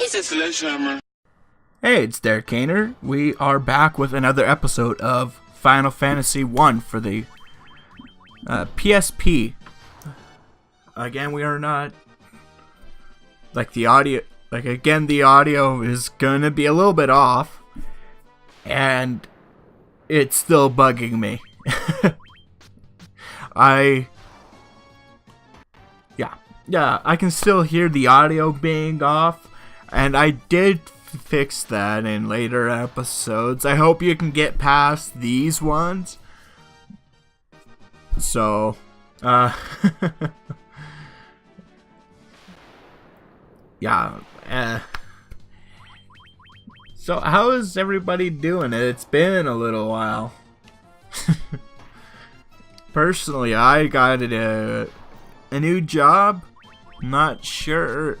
What's that sledgehammer? Hey, it's Derek Kaner. We are back with another episode of Final Fantasy 1 for the PSP. Again, we are not the audio. The audio is gonna be a little bit off, and it's still bugging me. I can still hear the audio being off, and I did fix that in later episodes. I hope you can get past these ones. So, so how is everybody doing? It's been a little while. Personally, I got a new job. Not sure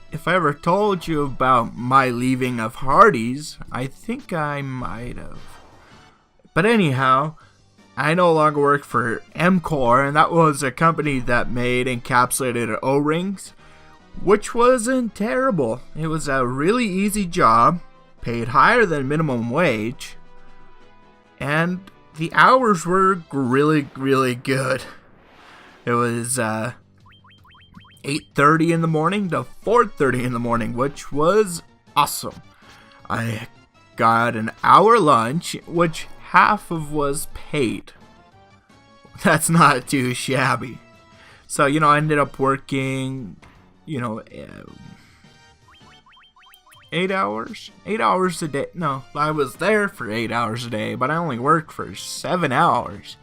if I ever told you about my leaving of Hardee's. I think I might have. But anyhow, I no longer work for MCore, and that was a company that made encapsulated O-rings, which wasn't terrible. It was a really easy job, paid higher than minimum wage, and the hours were really, really good. It was 8:30 in the morning to 4:30 in the morning, which was awesome. I got an hour lunch, which half of was paid. That's not too shabby. So, I ended up working, 8 hours? 8 hours a day. No, I was there for 8 hours a day, but I only worked for 7 hours.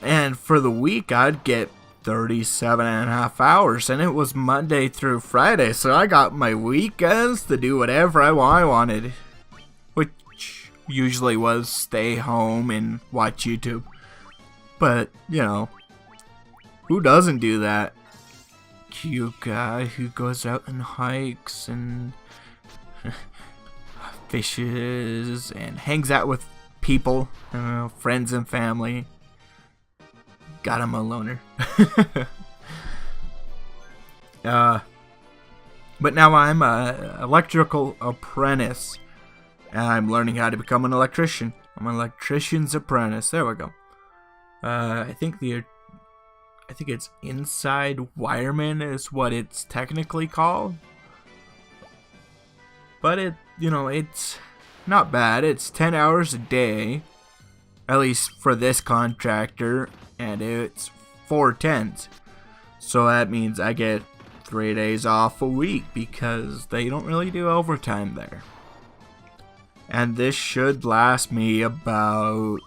And for the week, I'd get 37 and a half hours, and it was Monday through Friday, so I got my weekends to do whatever I wanted, which usually was stay home and watch YouTube. But, who doesn't do that? Cute guy who goes out and hikes and fishes and hangs out with people, friends and family. Got him a loner. But now I'm an electrical apprentice. I'm learning how to become an electrician. I'm an electrician's apprentice. There we go. I think it's inside wireman is what it's technically called. But it's not bad. It's 10 hours a day, at least for this contractor. And it's 4/10s. So that means I get 3 days off a week because they don't really do overtime there. And this should last me about,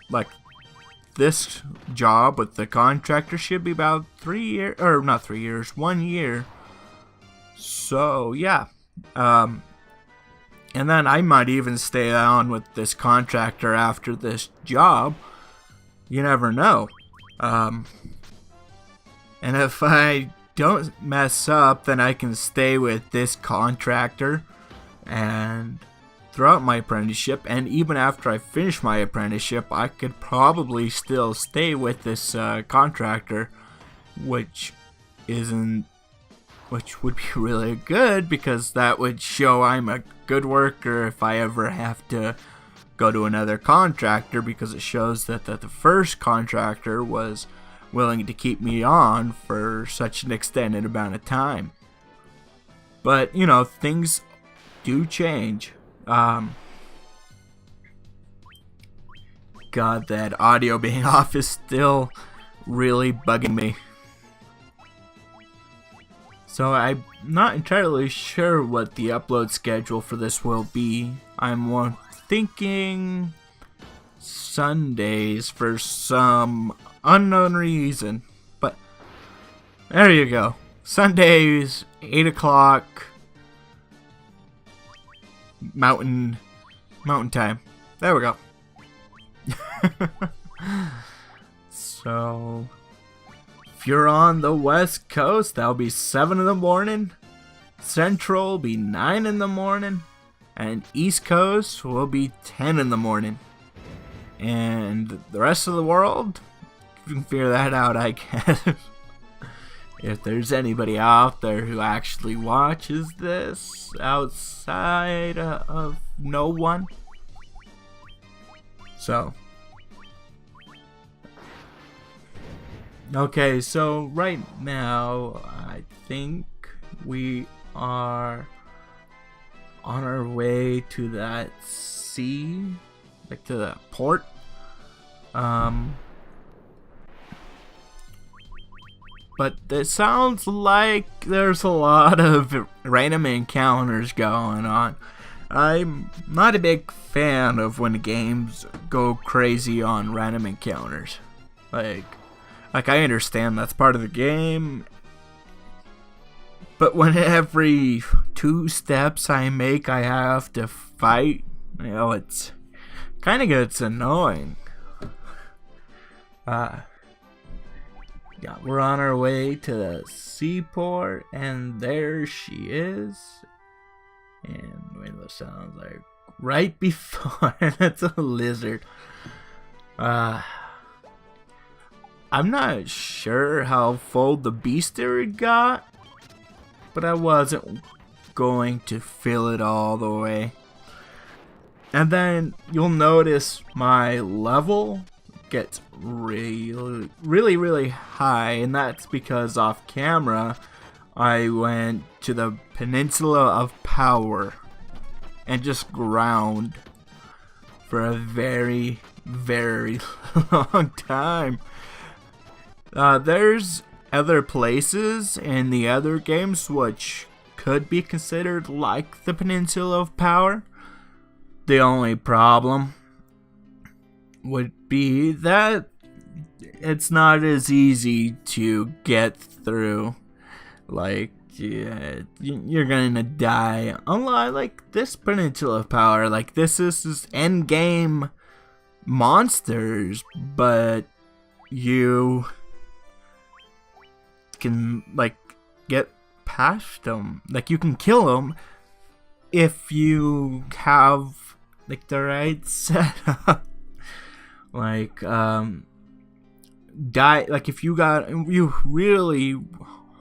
this job with the contractor should be about 3 years, or not 3 years, 1 year. So, yeah. And then I might even stay on with this contractor after this job. You never know. And if I don't mess up, then I can stay with this contractor and throughout my apprenticeship, and even after I finish my apprenticeship, I could probably still stay with this contractor, which would be really good because that would show I'm a good worker if I ever have to go to another contractor, because it shows that the first contractor was willing to keep me on for such an extended amount of time. But, things do change. God, that audio being off is still really bugging me. So I'm not entirely sure what the upload schedule for this will be. I'm thinking Sundays for some unknown reason, but there you go. Sundays, 8 o'clock mountain time. There we go. So if you're on the West Coast, that'll be 7 in the morning. Central will be 9 in the morning. And East Coast will be 10 in the morning. And the rest of the world, you can figure that out, I guess. if there's anybody out there who actually watches this outside of no one. So, okay, so right now I think we are on our way to that sea, like to that port. But it sounds like there's a lot of random encounters going on. I'm not a big fan of when games go crazy on random encounters. Like I understand that's part of the game, but when every 2 steps I make I have to fight, it's kind of gets annoying. Yeah, we're on our way to the seaport, and there she is. And wait, that sounds like right before. That's a lizard. I'm not sure how full the bestiary got, but I wasn't going to fill it all the way. And then you'll notice my level gets really high, and that's because off camera I went to the Peninsula of Power and just ground for a very long time. There's other places in the other games which could be considered like the Peninsula of Power. The only problem would be that it's not as easy to get through. Like, yeah, you're gonna die. Unlike like this Peninsula of Power, like this is end game monsters, but you can like get past them. Like you can kill them if you have like the right setup. Like like if you really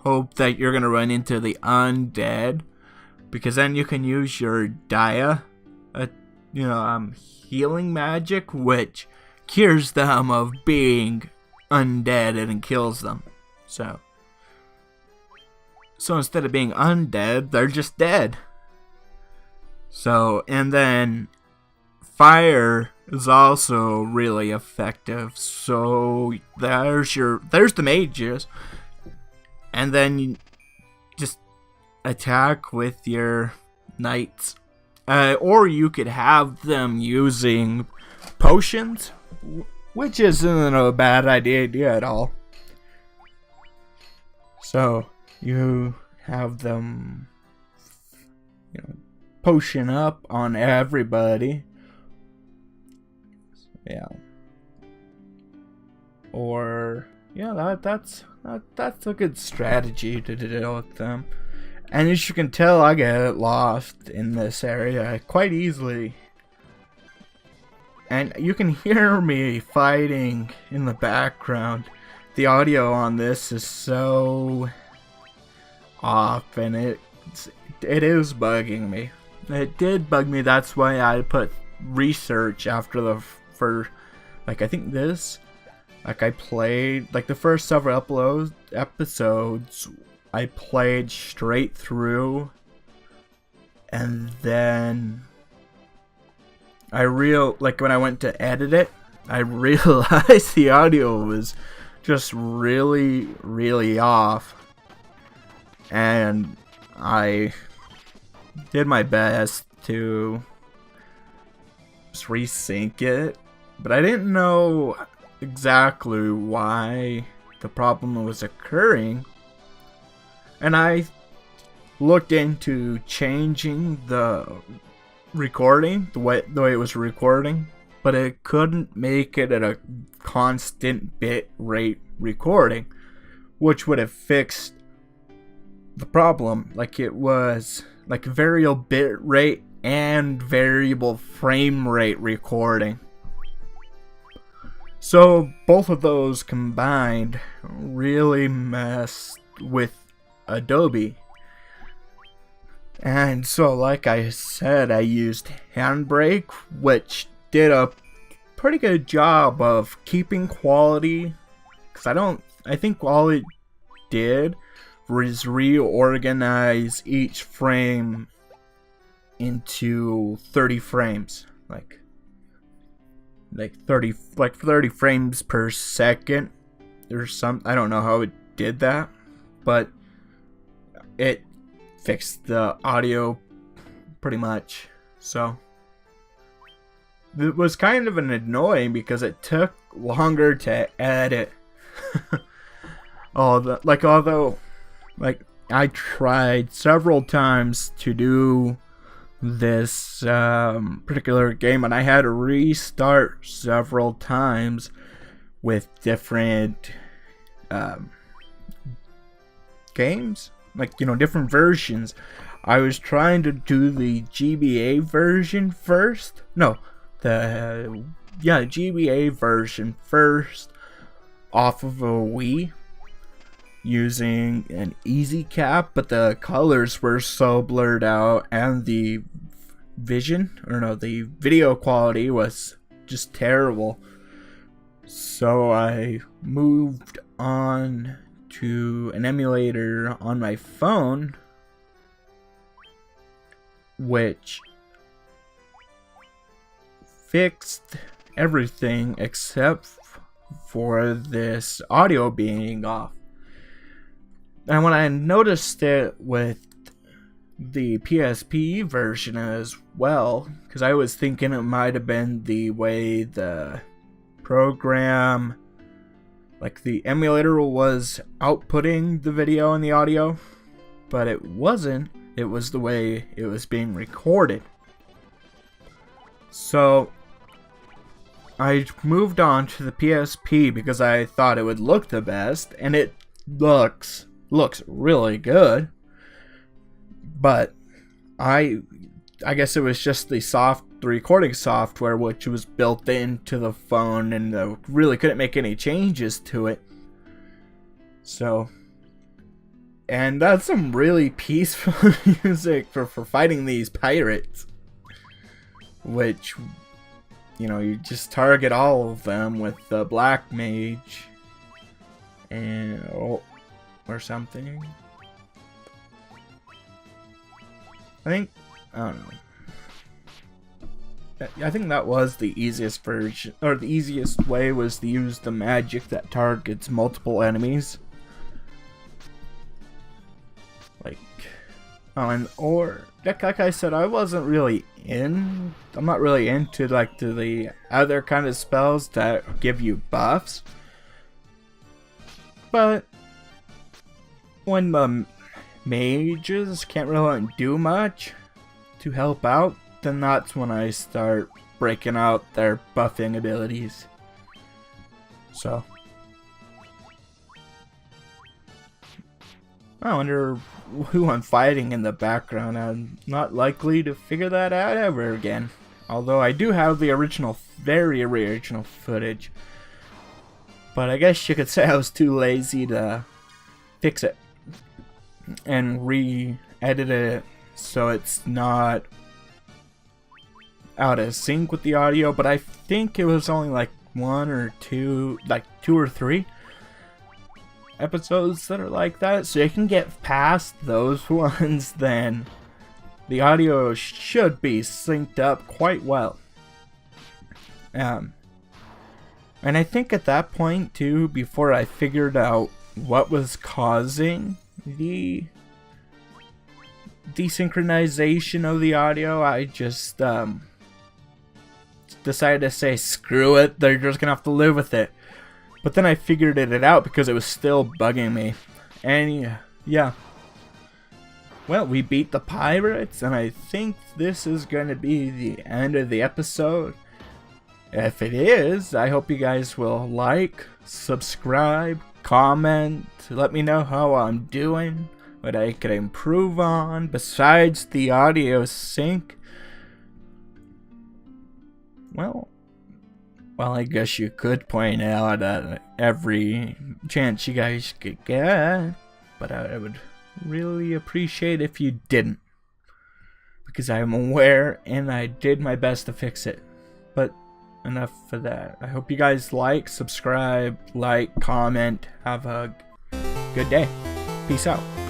hope that you're gonna run into the undead, because then you can use your healing magic, which cures them of being undead and kills them. So instead of being undead, they're just dead. So, and then fire is also really effective. So there's the mages, and then you just attack with your knights, or you could have them using potions, which isn't a bad idea at all. So you have them, potion up on everybody. Yeah. Or that's a good strategy to deal with them. And as you can tell, I get lost in this area quite easily. And you can hear me fighting in the background. The audio on this is so off, and it is bugging me. It did bug me. That's why I put research after I think this. Like I played like the first several episodes. I played straight through, and then when I went to edit it, I realized the audio was just really off, and I did my best to just resync it, but I didn't know exactly why the problem was occurring. And I looked into changing the recording, the way it was recording, but it couldn't make it at a constant bit rate recording, which would have fixed the problem. Like it was like variable bit rate and variable frame rate recording. So both of those combined really messed with Adobe. And so, like I said, I used Handbrake, which did a pretty good job of keeping quality. Because I think all it did was reorganize each frame into 30 frames. Like 30 frames per second. There's some, I don't know how it did that, but it fixed the audio pretty much. So it was kind of an annoying because it took longer to edit. Although I tried several times to do this particular game, and I had to restart several times with different games, different versions. I was trying to do the GBA version first. No, the GBA version first off of a Wii using an easy cap, but the colors were so blurred out and the video quality was just terrible. So I moved on to an emulator on my phone, which fixed everything except for this audio being off. And when I noticed it with the PSP version as well, because I was thinking it might have been the way the program, the emulator was outputting the video and the audio, but it wasn't. It was the way it was being recorded. So I moved on to the PSP because I thought it would look the best, and it looks really good. But I guess it was just the recording software which was built into the phone, and really couldn't make any changes to it. So, and that's some really peaceful music for fighting these pirates, which, you just target all of them with the black mage and or something. I don't know. I think that was the easiest version, or the easiest way was to use the magic that targets multiple enemies. Like I said, I'm not really into the other kind of spells that give you buffs. But when the mages can't really do much to help out, then that's when I start breaking out their buffing abilities. So I wonder who I'm fighting in the background. I'm not likely to figure that out ever again. Although I do have the very original footage. But I guess you could say I was too lazy to fix it and re-edit it so it's not out of sync with the audio. But I think it was only two or three episodes that are like that, so you can get past those ones, then the audio should be synced up quite well. And I think at that point too, before I figured out what was causing the desynchronization of the audio, I just decided to say screw it, they're just gonna have to live with it. But then I figured it out because it was still bugging me. And yeah. Well, we beat the pirates, and I think this is going to be the end of the episode. If it is, I hope you guys will like, subscribe, comment, let me know how I'm doing, what I could improve on besides the audio sync. Well, I guess you could point out every chance you guys could get, but I would really appreciate if you didn't, because I am aware and I did my best to fix it. But enough for that. I hope you guys like, subscribe, comment, have a good day. Peace out.